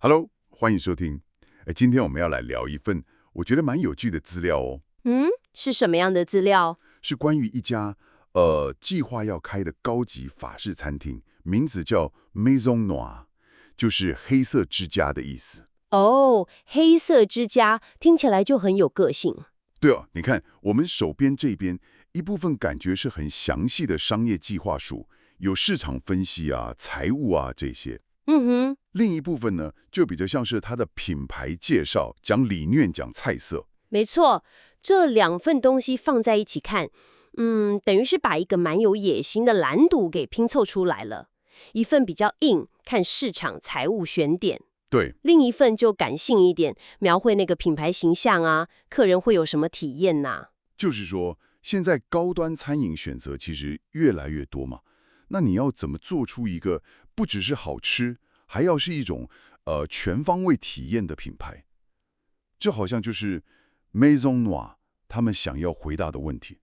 Hello，欢迎收听。今天我们要来聊一份我觉得蛮有趣的资料哦，是什么样的资料？是关于一家计划要开的高级法式餐厅，名字叫 Maison Noire，就是黑色之家的意思。哦，黑色之家听起来就很有个性。对哦，你看我们手边这边一部分感觉是很详细的商业计划书，有市场分析啊、财务啊这些。嗯哼，另一部分呢，就比较像是它的品牌介绍，讲理念、讲菜色。没错，这两份东西放在一起看，等于是把一个蛮有野心的蓝图给拼凑出来了。一份比较硬，看市场、财务选点；对，另一份就感性一点，描绘那个品牌形象啊，客人会有什么体验呐、就是说，现在高端餐饮选择其实越来越多嘛。那你要怎么做出一个不只是好吃，还要是一种全方位体验的品牌？这好像就是 Maison Noire 他们想要回答的问题。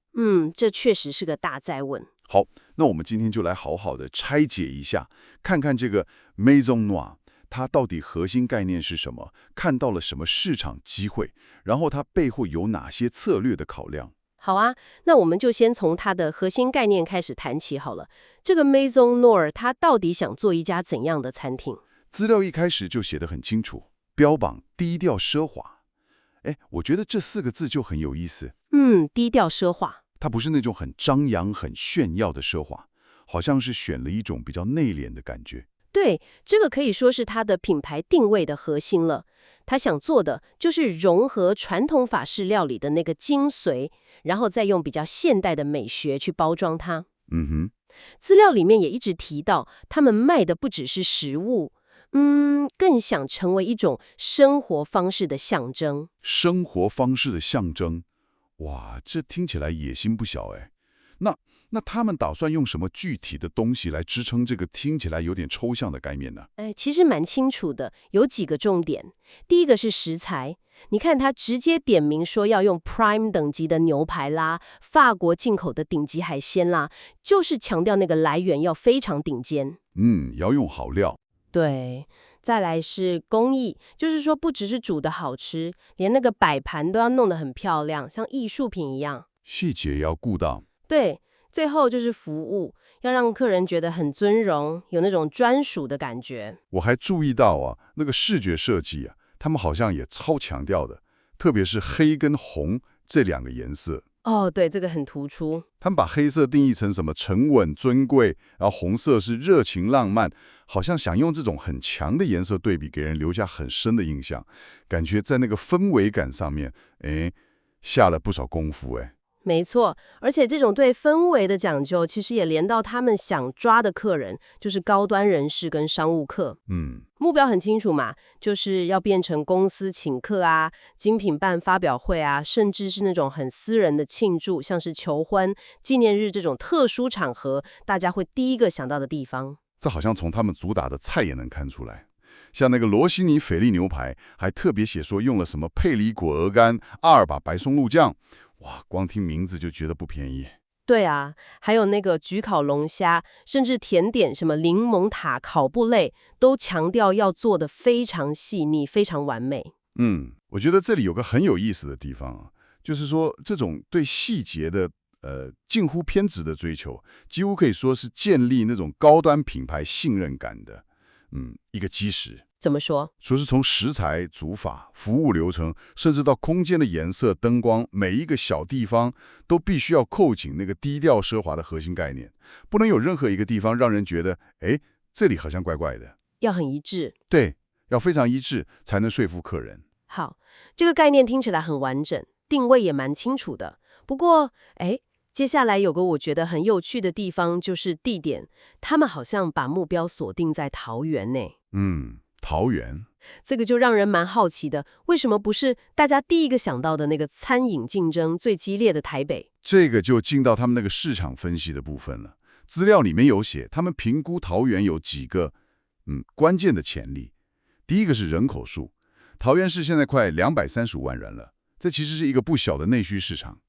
这确实是个大哉问。好，那我们今天就来好好的拆解一下，看看这个 Maison Noire 它到底核心概念是什么，看到了什么市场机会，然后它背后有哪些策略的考量。好啊，那我们就先从它的核心概念开始谈起好了。这个 Maison Noire 它到底想做一家怎样的餐厅？资料一开始就写得很清楚，标榜低调奢华。我觉得这4个字就很有意思。低调奢华。它不是那种很张扬、很炫耀的奢华，好像是选了一种比较内敛的感觉。对，这个可以说是它的品牌定位的核心了。它想做的就是融合传统法式料理的那个精髓，然后再用比较现代的美学去包装它。嗯哼，资料里面也一直提到，他们卖的不只是食物，更想成为一种生活方式的象征。生活方式的象征。哇，这听起来野心不小哎。那他们打算用什么具体的东西来支撑这个听起来有点抽象的概念呢？其实蛮清楚的，有几个重点。第一个是食材，你看他直接点名说要用 Prime 等级的牛排啦，法国进口的顶级海鲜啦，就是强调那个来源要非常顶尖。要用好料。对，再来是工艺，就是说不只是煮的好吃，连那个摆盘都要弄得很漂亮，像艺术品一样。细节要顾到。对，最后就是服务，要让客人觉得很尊荣，有那种专属的感觉。我还注意到啊，那个视觉设计啊，他们好像也超强调的，特别是黑跟红这2个颜色。哦，对，这个很突出。他们把黑色定义成什么沉稳尊贵，然后红色是热情浪漫，好像想用这种很强的颜色对比，给人留下很深的印象，感觉在那个氛围感上面，下了不少功夫。没错，而且这种对氛围的讲究，其实也连到他们想抓的客人，就是高端人士跟商务客。目标很清楚嘛，就是要变成公司请客啊，精品办发表会啊，甚至是那种很私人的庆祝，像是求婚、纪念日这种特殊场合，大家会第一个想到的地方。这好像从他们主打的菜也能看出来。像那个罗西尼菲力牛排，还特别写说用了什么佩里果鹅肝、阿尔巴白松露酱。哇，光听名字就觉得不便宜。对啊，还有那个焗烤龙虾，甚至甜点什么柠檬塔、烤布类，都强调要做的非常细腻、非常完美。我觉得这里有个很有意思的地方啊，就是说这种对细节的近乎偏执的追求，几乎可以说是建立那种高端品牌信任感的一个基石。怎么说？说是从食材、煮法、服务流程，甚至到空间的颜色、灯光，每一个小地方都必须要扣紧那个低调奢华的核心概念，不能有任何一个地方让人觉得，这里好像怪怪的。要很一致。对，要非常一致，才能说服客人。好，这个概念听起来很完整，定位也蛮清楚的。不过，接下来有个我觉得很有趣的地方，就是地点，他们好像把目标锁定在桃园呢。桃园，这个就让人蛮好奇的，为什么不是大家第一个想到的那个餐饮竞争最激烈的台北？这个就进到他们那个市场分析的部分了。资料里面有写，他们评估桃园有几个关键的潜力。第一个是人口数，桃园市现在快235万人了，这其实是一个不小的内需市场。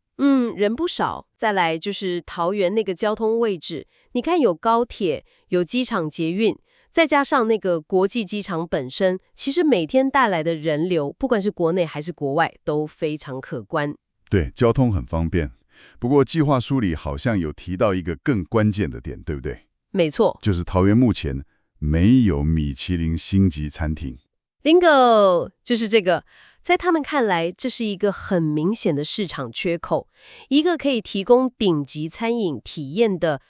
人不少。再来就是桃园那个交通位置，你看有高铁，有机场捷运，再加上那个国际机场本身，其实每天带来的人流，不管是国内还是国外，都非常可观。对，交通很方便。不过计划书里好像有提到一个更关键的点，对不对？没错，就是桃园目前没有米其林星级餐厅。Bingo， 就是这个。在他们看来，这是一个很明显的市场缺口，一个可以提供顶级餐饮体验的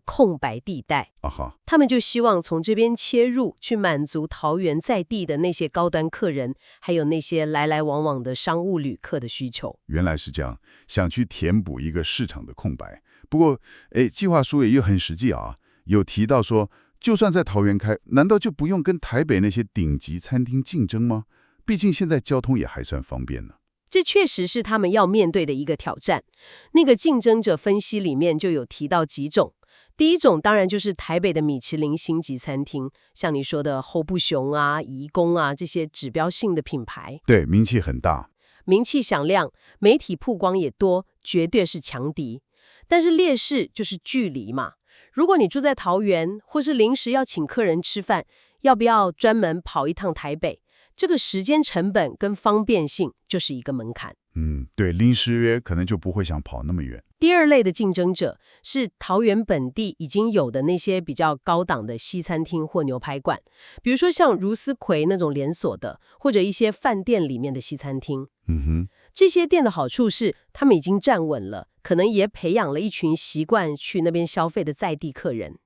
空白地带。啊哈，他们就希望从这边切入，去满足桃园在地的那些高端客人，还有那些来来往往的商务旅客的需求。原来是这样，想去填补一个市场的空白。不过，计划书也很实际啊，有提到说，就算在桃园开，难道就不用跟台北那些顶级餐厅竞争吗？毕竟现在交通也还算方便呢。这确实是他们要面对的一个挑战。那个竞争者分析里面就有提到几种。第一种当然就是台北的米其林星级餐厅，像你说的侯布雄啊、颐宫啊这些指标性的品牌。对，名气很大，名气响亮，媒体曝光也多，绝对是强敌。但是劣势就是距离嘛。如果你住在桃园，或是临时要请客人吃饭，要不要专门跑一趟台北？这个时间成本跟方便性就是一个门槛。对，临时约可能就不会想跑那么远。第二类的竞争者是桃园本地已经有的那些比较高档的西餐厅或牛排馆，比如说像如斯葵那种连锁的，或者一些饭店里面的西餐厅。这些店的好处是，他们已经站稳了，可能也培养了一群习惯去那边消费的在地客人。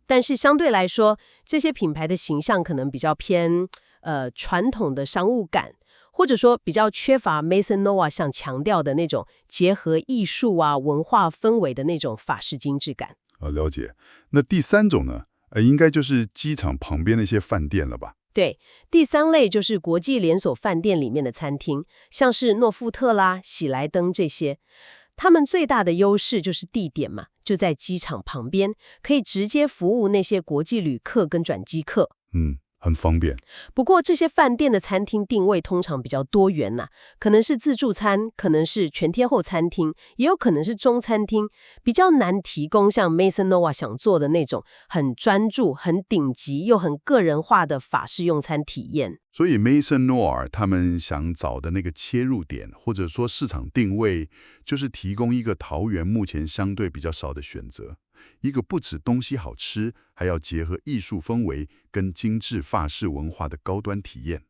但是相对来说，这些品牌的形象可能比较偏传统的商务感，或者说比较缺乏 Maison Noah 想强调的那种结合艺术啊文化氛围的那种法式精致感。了解。那第三种呢？应该就是机场旁边那些饭店了吧？对，第三类就是国际连锁饭店里面的餐厅，像是诺富特啦、喜来登这些。他们最大的优势就是地点嘛，就在机场旁边，可以直接服务那些国际旅客跟转机客。很方便。不过这些饭店的餐厅定位通常比较多元呐，可能是自助餐，可能是全天候餐厅，也有可能是中餐厅，比较难提供像 Maison Noah 想做的那种很专注、很顶级又很个人化的法式用餐体验。所以 Maison Noah 他们想找的那个切入点，或者说市场定位，就是提供一个桃园目前相对比较少的选择。一个不止东西好吃，还要结合艺术氛围跟精致法式文化的高端体验。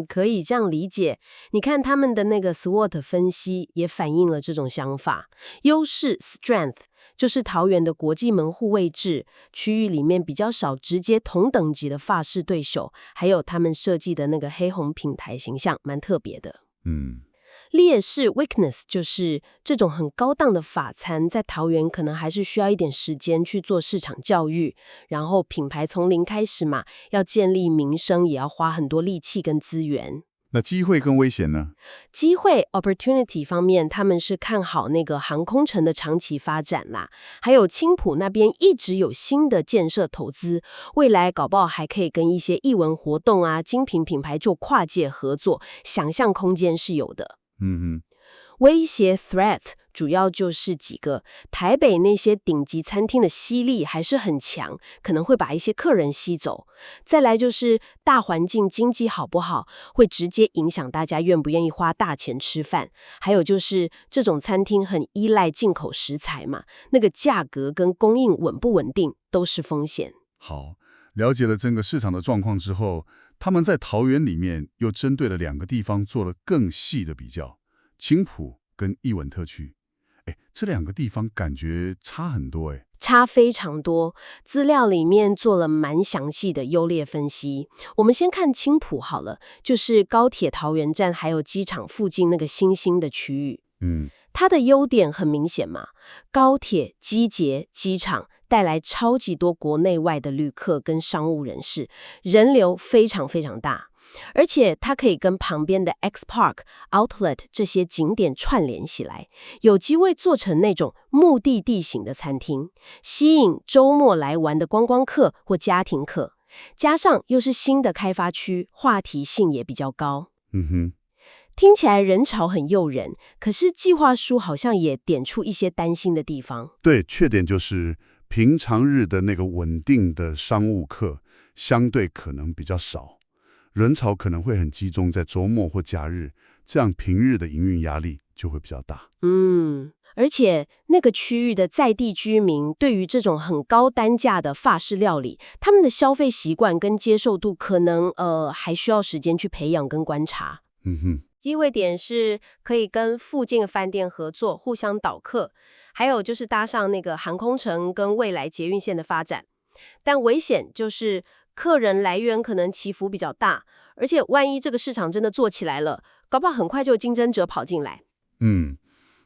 可以这样理解。你看他们的那个 SWOT 分析也反映了这种想法。优势 Strength 就是桃园的国际门户位置，区域里面比较少直接同等级的法式对手，还有他们设计的那个黑红品牌形象蛮特别的。劣势 weakness 就是这种很高档的法餐，在桃园可能还是需要一点时间去做市场教育，然后品牌从零开始嘛，要建立名声也要花很多力气跟资源。那机会跟危险呢？机会 opportunity 方面，他们是看好那个航空城的长期发展啦，还有青埔那边一直有新的建设投资，未来搞不好还可以跟一些艺文活动啊、精品品牌做跨界合作，想象空间是有的。威胁 threat 主要就是几个，台北那些顶级餐厅的吸力还是很强，可能会把一些客人吸走。再来就是大环境经济好不好，会直接影响大家愿不愿意花大钱吃饭。还有就是这种餐厅很依赖进口食材嘛，那个价格跟供应稳不稳定都是风险。好，了解了整个市场的状况之后，他们在桃园里面又针对了2个地方做了更细的比较，青埔跟艺文特区。这2个地方感觉差很多差非常多，资料里面做了蛮详细的优劣分析。我们先看青埔好了，就是高铁桃园站还有机场附近那个新兴的区域。它的优点很明显嘛，高铁、机捷、机场带来超级多国内外的旅客跟商务人士，人流非常非常大。而且它可以跟旁边的 X Park、Outlet 这些景点串联起来，有机会做成那种目的地型的餐厅，吸引周末来玩的观光客或家庭客。加上又是新的开发区，话题性也比较高。听起来人潮很诱人，可是计划书好像也点出一些担心的地方。对，缺点就是平常日的那个稳定的商务客相对可能比较少，人潮可能会很集中在周末或假日，这样平日的营运压力就会比较大。而且那个区域的在地居民对于这种很高单价的法式料理，他们的消费习惯跟接受度可能还需要时间去培养跟观察。机会点是可以跟附近的饭店合作，互相导客，还有就是搭上那个航空城跟未来捷运线的发展。但危险就是客人来源可能起伏比较大，而且万一这个市场真的做起来了，搞不好很快就有竞争者跑进来。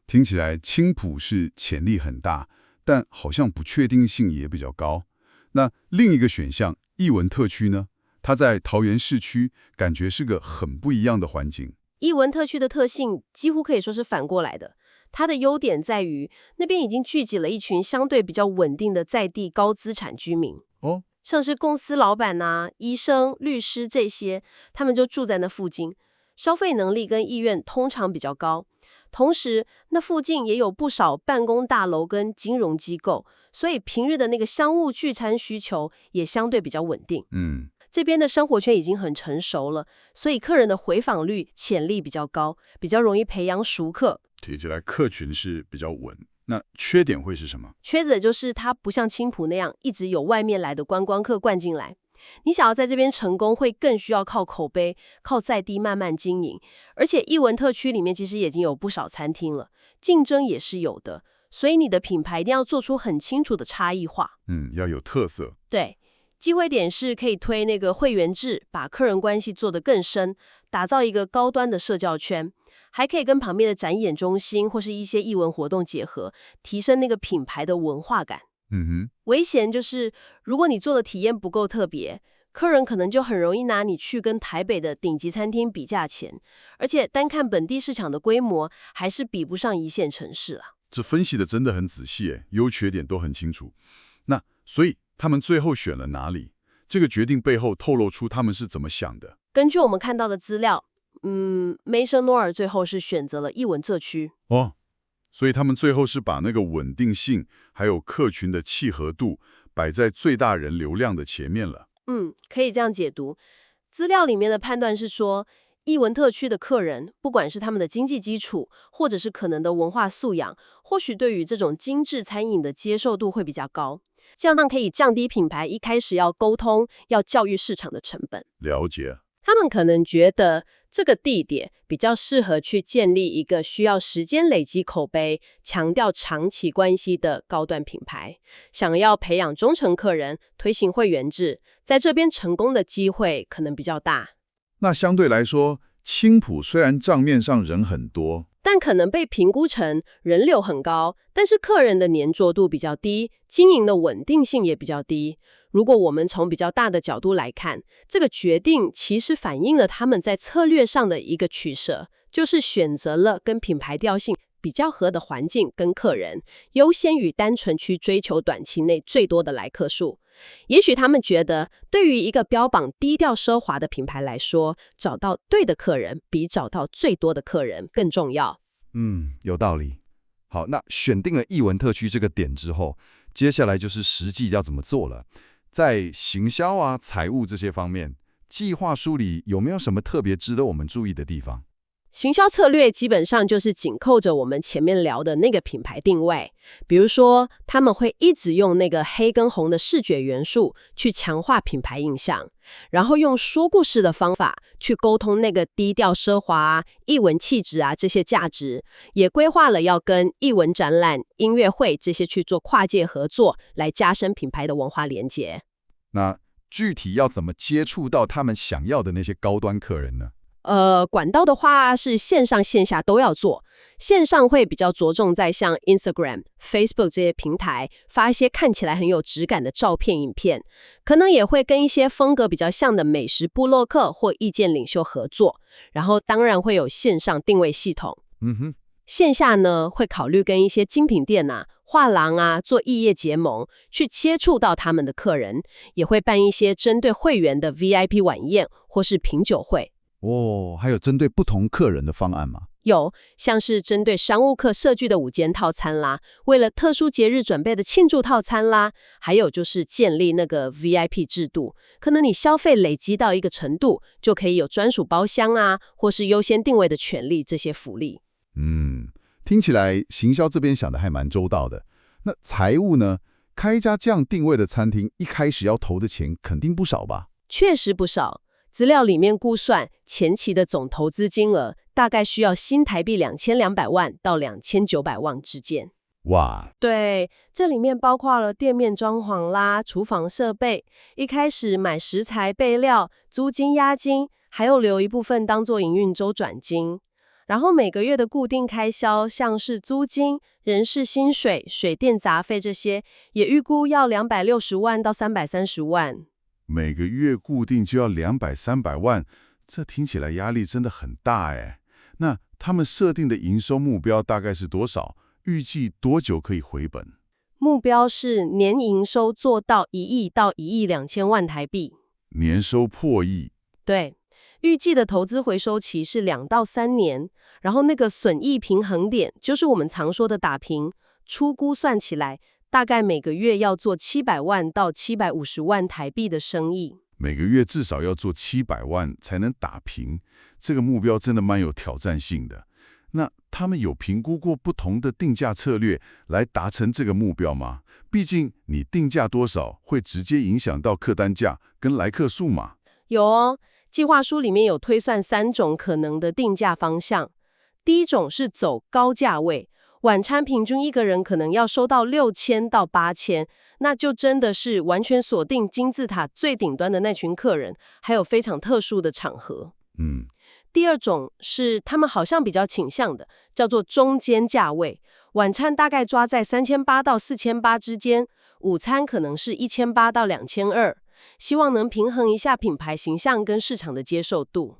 听起来青埔是潜力很大，但好像不确定性也比较高。那另一个选项艺文特区呢？它在桃园市区，感觉是个很不一样的环境。艺文特区的特性几乎可以说是反过来的，它的优点在于那边已经聚集了一群相对比较稳定的在地高资产居民。像是公司老板医生、律师这些，他们就住在那附近，消费能力跟意愿通常比较高。同时，那附近也有不少办公大楼跟金融机构，所以平日的那个商务聚餐需求也相对比较稳定。这边的生活圈已经很成熟了，所以客人的回访率潜力比较高，比较容易培养熟客。听起来客群是比较稳，那缺点会是什么？缺点就是它不像青埔那样一直有外面来的观光客灌进来。你想要在这边成功，会更需要靠口碑，靠在地慢慢经营。而且艺文特区里面其实已经有不少餐厅了，竞争也是有的，所以你的品牌一定要做出很清楚的差异化。要有特色。对，机会点是可以推那个会员制，把客人关系做得更深，打造一个高端的社交圈，还可以跟旁边的展演中心或是一些艺文活动结合，提升那个品牌的文化感。危险就是如果你做的体验不够特别，客人可能就很容易拿你去跟台北的顶级餐厅比价钱，而且单看本地市场的规模，还是比不上一线城市啊。这分析的真的很仔细，优缺点都很清楚。那所以他们最后选了哪里？这个决定背后透露出他们是怎么想的？根据我们看到的资料，梅生诺尔最后是选择了艺文这区。所以他们最后是把那个稳定性还有客群的契合度摆在最大人流量的前面了。可以这样解读。资料里面的判断是说，艺文特区的客人，不管是他们的经济基础，或者是可能的文化素养，或许对于这种精致餐饮的接受度会比较高，这样可以降低品牌一开始要沟通、要教育市场的成本。了解。他们可能觉得这个地点比较适合去建立一个需要时间累积口碑、强调长期关系的高端品牌，想要培养忠诚客人，推行会员制，在这边成功的机会可能比较大。那相对来说，青埔虽然账面上人很多，但可能被评估成人流很高，但是客人的粘着度比较低，经营的稳定性也比较低。如果我们从比较大的角度来看，这个决定其实反映了他们在策略上的一个取舍，就是选择了跟品牌调性比较合的环境跟客人，优先于单纯去追求短期内最多的来客数。也许他们觉得，对于一个标榜低调奢华的品牌来说，找到对的客人比找到最多的客人更重要。有道理。好，那选定了艺文特区这个点之后，接下来就是实际要怎么做了。在行销财务这些方面，计划书里有没有什么特别值得我们注意的地方？行销策略基本上就是紧扣着我们前面聊的那个品牌定位，比如说他们会一直用那个黑跟红的视觉元素去强化品牌印象，然后用说故事的方法去沟通那个低调奢华艺文气质这些价值，也规划了要跟艺文展览、音乐会这些去做跨界合作，来加深品牌的文化连结。那具体要怎么接触到他们想要的那些高端客人呢？管道的话是线上线下都要做，线上会比较着重在像 Instagram、Facebook 这些平台发一些看起来很有质感的照片、影片，可能也会跟一些风格比较像的美食部落客或意见领袖合作，然后当然会有线上定位系统。线下呢会考虑跟一些精品店画廊做异业结盟，去接触到他们的客人，也会办一些针对会员的 VIP 晚宴或是品酒会。还有针对不同客人的方案吗？有，像是针对商务客设计的午间套餐啦，为了特殊节日准备的庆祝套餐啦，还有就是建立那个 VIP 制度，可能你消费累积到一个程度，就可以有专属包厢啊，或是优先定位的权利，这些福利。听起来行销这边想的还蛮周到的。那财务呢？开一家这样定位的餐厅，一开始要投的钱肯定不少吧？确实不少。资料里面估算，前期的总投资金额大概需要新台币2200万到2900万之间。哇，对，这里面包括了店面装潢啦、厨房设备，一开始买食材备料、租金押金，还有留一部分当做营运周转金。然后每个月的固定开销，像是租金、人事薪水、水电杂费这些，也预估要260万到330万。每个月固定就要200、300万，这听起来压力真的很大哎。那他们设定的营收目标大概是多少？预计多久可以回本？目标是年营收做到1亿到1亿2千万台币。年收破亿？对，预计的投资回收期是2到3年，然后那个损益平衡点，就是我们常说的打平，初估算起来，大概每个月要做700万到750万台币的生意。每个月至少要做700万才能打平，这个目标真的蛮有挑战性的。那他们有评估过不同的定价策略来达成这个目标吗？毕竟你定价多少会直接影响到客单价跟来客数嘛。有哦，计划书里面有推算3种可能的定价方向。第一种是走高价位，晚餐平均一个人可能要收到6000到8000，那就真的是完全锁定金字塔最顶端的那群客人，还有非常特殊的场合。第二种是他们好像比较倾向的，叫做中间价位，晚餐大概抓在3800到4800之间，午餐可能是1800到2200，希望能平衡一下品牌形象跟市场的接受度。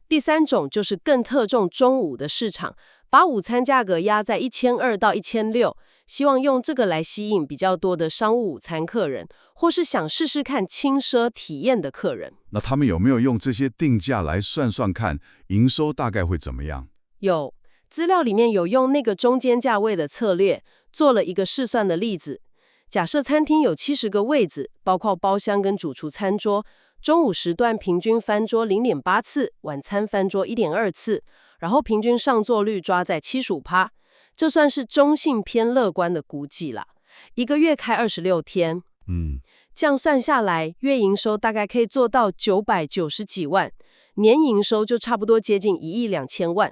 第三种就是更侧重中午的市场，把午餐价格压在1200到1600，希望用这个来吸引比较多的商务午餐客人，或是想试试看轻奢体验的客人。那他们有没有用这些定价来算算看营收大概会怎么样？有，资料里面有用那个中间价位的策略，做了一个试算的例子。假设餐厅有70个位子，包括包厢跟主厨餐桌，中午时段平均翻桌0.8次，晚餐翻桌1.2次，然后平均上座率抓在75%，这算是中性偏乐观的估计啦。一个月开26天，这样算下来，月营收大概可以做到990几万，年营收就差不多接近1亿2千万，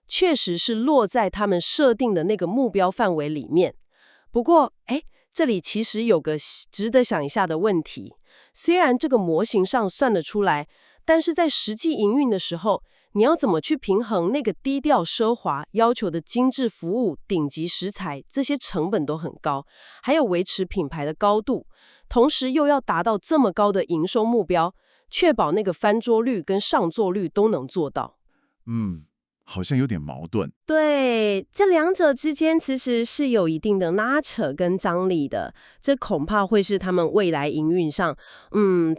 确实是落在他们设定的那个目标范围里面。不过，这里其实有个值得想一下的问题，虽然这个模型上算得出来，但是在实际营运的时候，你要怎么去平衡那个低调奢华要求的精致服务、顶级食材，这些成本都很高，还有维持品牌的高度，同时又要达到这么高的营收目标，确保那个翻桌率跟上座率都能做到。好像有点矛盾。对，这两者之间其实是有一定的拉扯跟张力的，这恐怕会是他们未来营运上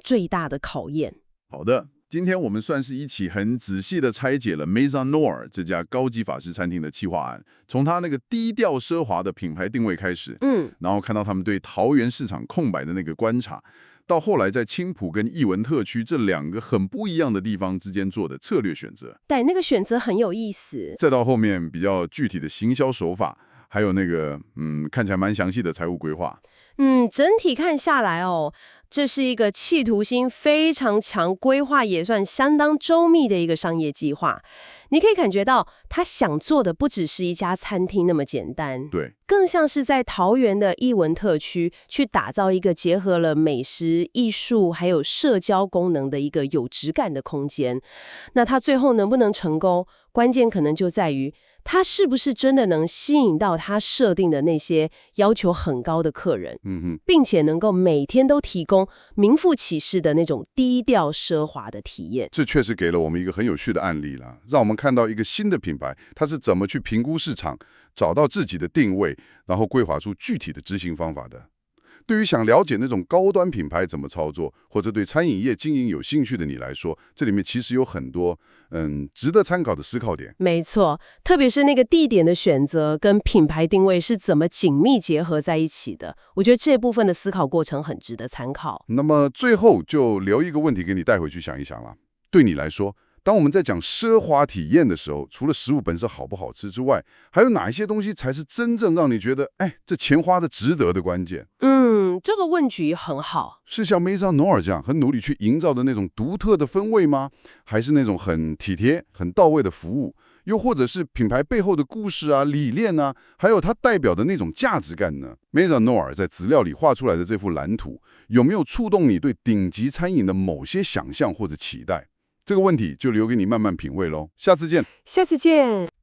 最大的考验。好的，今天我们算是一起很仔细的拆解了 Maison Noir 这家高级法式餐厅的企划案，从它那个低调奢华的品牌定位开始，然后看到他们对桃园市场空白的那个观察，到后来在青埔跟艺文特区这2个很不一样的地方之间做的策略选择。对，那个选择很有意思。再到后面比较具体的行销手法，还有那个看起来蛮详细的财务规划。整体看下来这是一个企图心非常强、规划也算相当周密的一个商业计划。你可以感觉到他想做的不只是一家餐厅那么简单，对，更像是在桃园的艺文特区去打造一个结合了美食、艺术还有社交功能的一个有质感的空间。那他最后能不能成功，关键可能就在于他是不是真的能吸引到他设定的那些要求很高的客人，并且能够每天都提供名副其实的那种低调奢华的体验。这确实给了我们一个很有趣的案例了，让我们看到一个新的品牌，它是怎么去评估市场，找到自己的定位，然后规划出具体的执行方法的。对于想了解那种高端品牌怎么操作，或者对餐饮业经营有兴趣的你来说，这里面其实有很多值得参考的思考点。没错，特别是那个地点的选择跟品牌定位是怎么紧密结合在一起的，我觉得这部分的思考过程很值得参考。那么最后就留一个问题给你带回去想一想了。对你来说，当我们在讲奢华体验的时候，除了食物本身好不好吃之外，还有哪一些东西才是真正让你觉得，哎，这钱花的值得的关键？这个问题很好。是像 Maison Noir 这样很努力去营造的那种独特的氛围吗？还是那种很体贴、很到位的服务？又或者是品牌背后的故事啊、理念啊，还有它代表的那种价值感呢？ Maison Noir 在资料里画出来的这幅蓝图，有没有触动你对顶级餐饮的某些想象或者期待？这个问题就留给你慢慢品味喽。下次见。下次见。